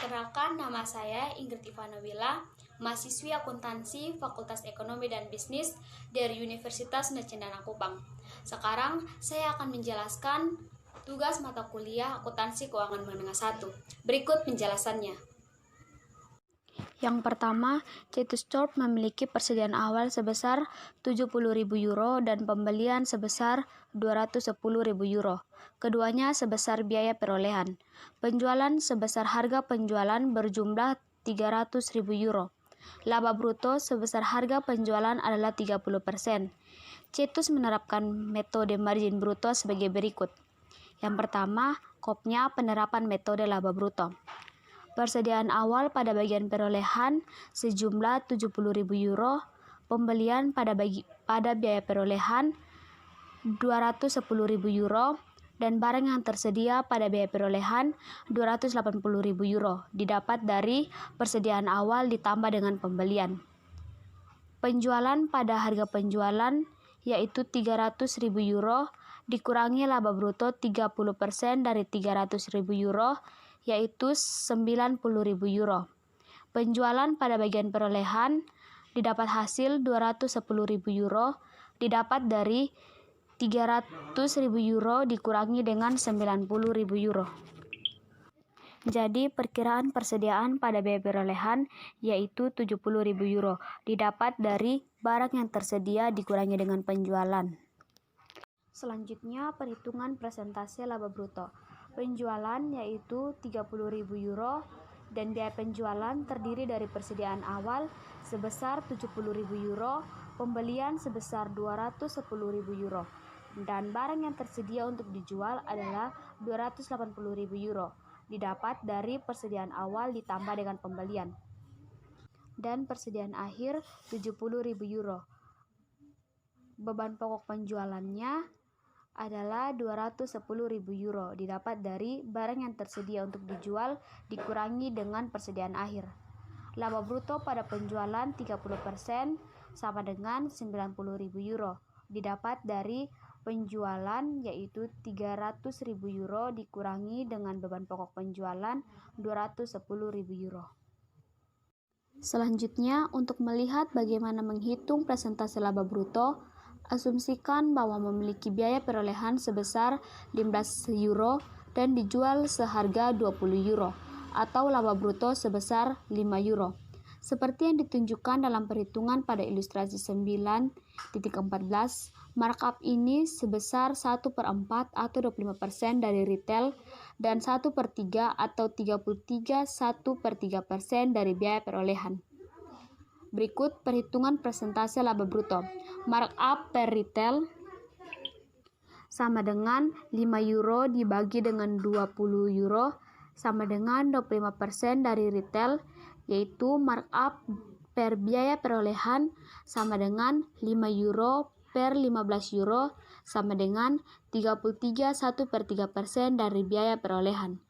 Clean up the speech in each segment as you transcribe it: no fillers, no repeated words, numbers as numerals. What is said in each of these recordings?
Perkenalkan, nama saya Ingrid Ivanowila, mahasiswi akuntansi Fakultas Ekonomi dan Bisnis dari Universitas Cendana Kupang. Sekarang saya akan menjelaskan tugas mata kuliah Akuntansi Keuangan Menengah 1. Berikut penjelasannya. Yang pertama, Cetus Corp memiliki persediaan awal sebesar €70.000 dan pembelian sebesar €210.000. Keduanya sebesar biaya perolehan. Penjualan sebesar harga penjualan berjumlah €300.000. Laba bruto sebesar harga penjualan adalah 30%. Cetus menerapkan metode margin bruto sebagai berikut. Yang pertama, KOP-nya penerapan metode laba bruto. Persediaan awal pada bagian perolehan sejumlah €70.000, pembelian pada biaya perolehan €210.000, dan barang yang tersedia pada biaya perolehan €280.000 didapat dari persediaan awal ditambah dengan pembelian. Penjualan pada harga penjualan yaitu €300.000 dikurangi laba bruto 30% dari €300.000 yaitu €90.000. Penjualan pada bagian perolehan didapat hasil €210.000 didapat dari €300.000 dikurangi dengan €90.000. Jadi perkiraan persediaan pada biaya perolehan yaitu €70.000 didapat dari barang yang tersedia dikurangi dengan penjualan. Selanjutnya perhitungan presentase laba bruto. Penjualan yaitu €30.000 dan biaya penjualan terdiri dari persediaan awal sebesar €70.000, pembelian sebesar €210.000, dan barang yang tersedia untuk dijual adalah €280.000 didapat dari persediaan awal ditambah dengan pembelian. Dan persediaan akhir €70.000. Beban pokok penjualannya adalah €210.000 didapat dari barang yang tersedia untuk dijual dikurangi dengan persediaan akhir. Laba bruto pada penjualan 30% sama dengan €90.000 didapat dari penjualan yaitu €300.000 dikurangi dengan beban pokok penjualan €210.000. Selanjutnya, untuk melihat bagaimana menghitung presentase laba bruto, asumsikan bahwa memiliki biaya perolehan sebesar €15 dan dijual seharga €20 atau laba bruto sebesar €5. Seperti yang ditunjukkan dalam perhitungan pada ilustrasi 9.14, markup ini sebesar 1/4 atau 25% dari retail dan 1/3 atau 1/3% dari biaya perolehan. Berikut perhitungan presentase laba bruto. Markup per retail sama dengan €5 dibagi dengan €20 sama dengan 25% dari retail, yaitu markup per biaya perolehan sama dengan €5 per €15 sama dengan 1/3% dari biaya perolehan.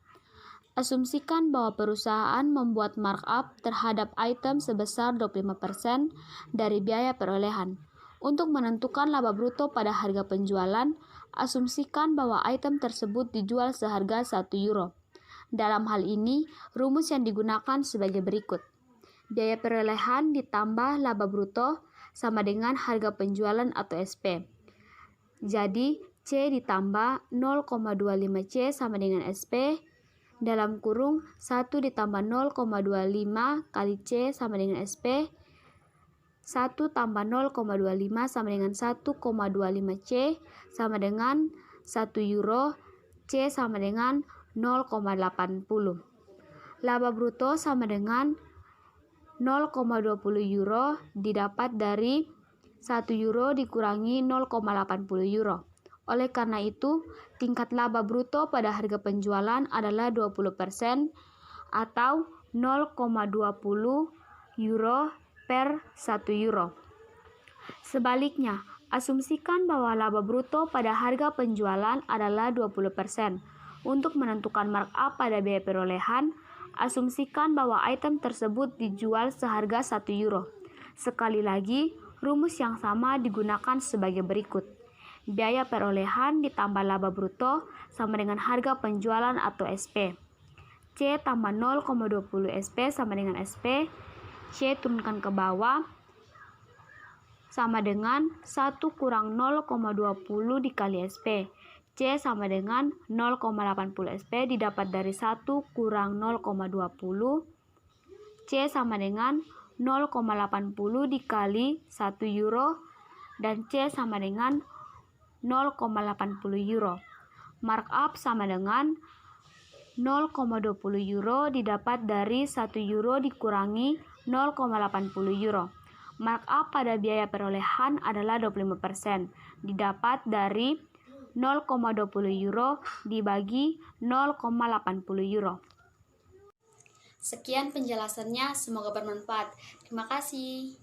Asumsikan bahwa perusahaan membuat markup terhadap item sebesar 25% dari biaya perolehan. Untuk menentukan laba bruto pada harga penjualan, asumsikan bahwa item tersebut dijual seharga €1. Dalam hal ini, rumus yang digunakan sebagai berikut. Biaya perolehan ditambah laba bruto sama dengan harga penjualan atau SP. Jadi, C ditambah 0,25 C sama dengan SP, dalam kurung 1 ditambah 0,25 kali C sama dengan SP, 1 tambah 0,25 sama dengan 1,25 C sama dengan €1, C sama dengan 0,80. Laba bruto sama dengan €0,20 didapat dari €1 dikurangi €0,80. Oleh karena itu, tingkat laba bruto pada harga penjualan adalah 20% atau €0,20 per €1. Sebaliknya, asumsikan bahwa laba bruto pada harga penjualan adalah 20%. Untuk menentukan markup pada biaya perolehan, asumsikan bahwa item tersebut dijual seharga €1. Sekali lagi, rumus yang sama digunakan sebagai berikut. Biaya perolehan ditambah laba bruto sama dengan harga penjualan atau SP. C tambah 0,20 SP sama dengan SP. C turunkan ke bawah sama dengan 1 kurang 0,20 dikali SP. C sama dengan 0,80 SP didapat dari 1 kurang 0,20. C sama dengan 0,80 dikali 1 euro. Dan C sama dengan 0,80 euro. Markup sama dengan 0,20 euro didapat dari 1 euro dikurangi 0,80 euro. Markup pada biaya perolehan adalah 25%. Didapat dari 0,20 euro dibagi 0,80 euro. Sekian penjelasannya, semoga bermanfaat. Terima kasih.